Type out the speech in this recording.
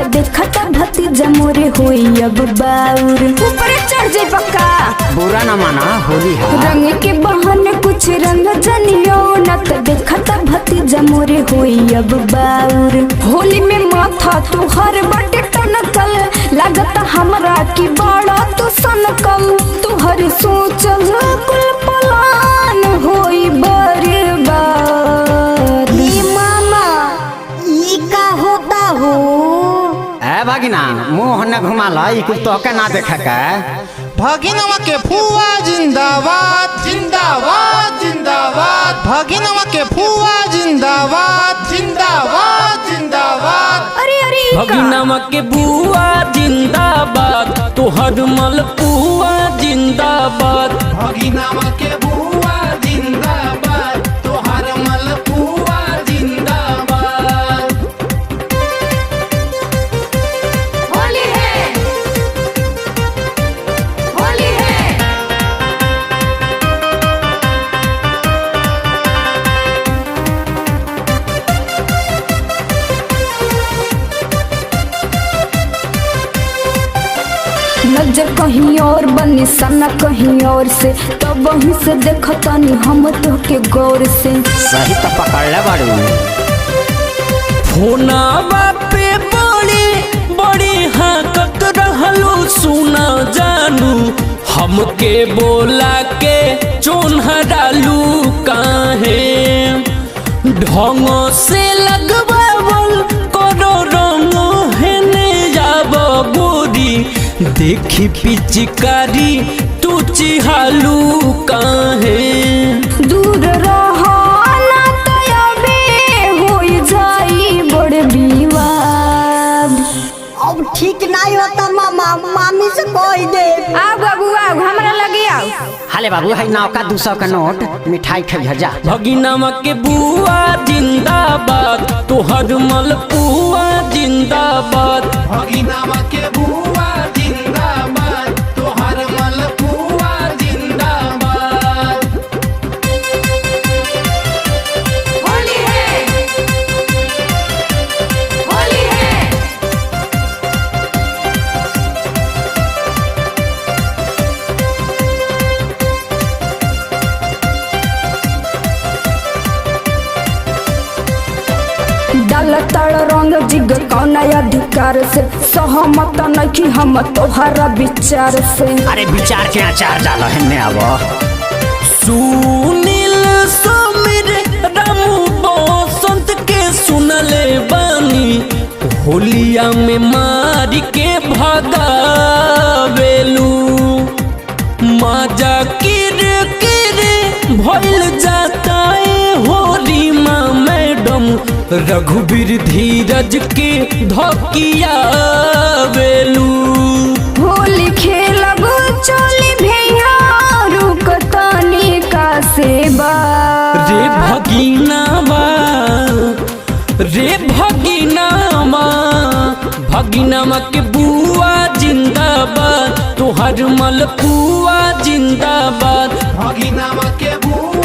त देखता भतीजा मोरे होई अब बाउर। ऊपर चढ़ जाई पक्का, बुरा न माना होली है। रंग के बहाने कुछ रंग जनियो न त देखता भतीजा मोरे होई अब बाउर। होली में माथा तू हर बटे टनकल, लागता हमरा की बड़ा तू सनकल। तू हर सोचल कुल पलान होई बर्बाद। मामा ई का होता हो? ए भगिना मुंह न घुमा ला, ई कुल तो के ना देखा का। भगिनवा के फुआ जिंदाबाद जिंदाबाद जिंदाबाद, भगिनवा के फुआ जिंदाबाद जिंदाबाद जिंदाबाद। अरे अरे भगिनवा के बुआ जिंदाबाद, तोहर मलपुआ जिंदाबाद। भगिनवा के बुआ जिंदाबाद, तोहर मलपुआ जिंदाबाद। होली है, होली है। नजर कहीं और बनी सना कहीं और से, तब वहीं से देखतानी हम तो के गौर से। सही तो पकड़ ले बाड़ू। फोना बापे बड़ी बड़ी हाकत रहलू सुना जानू, हमके बोला के चोन्हरालू काहे। ढंग से लगवावल करो रंग हेने जाब गोरी, देखी पिचकारी तू चिहालू काहे। दूर रहो ना तो अबे होई जाई बड़ विवाद। अब ठीक नहीं होता मामा, मामी से कह दे। आओ बाबू आओ, हमरा लगे आओ। हाले बाबू है नौका 200 का नोट मिठाई खइह जा। भगिनवा के बुआ जिंदाबाद, तोहर मलपुआ जिंदाबाद। भगिनवा के बुआ जिंदाबाद, तोहर मलपुआ जिंदाबाद। होली है, होली है। डाल तड़ रंग जिग कौन अधिकार से, सहमत नहीं हम तोहरा विचार से। अरे विचार के अचार डालो हेने आवो। सुनील समीर रामू बसंत के सुनले बानी, होलिया में मार के भगावेलू। माजा किर किर भइल जाता है होली माँ मैडम, रघुवीर धीरज के धकिया वेलू। होली खेलब चली भैया रुकतानी का सेवा। रे भगिनावा रे भगिनावा, भगिनावा के बुआ जिंदाबाद, तोहर मलपुआ जिंदाबाद। भगिनवा के बुआ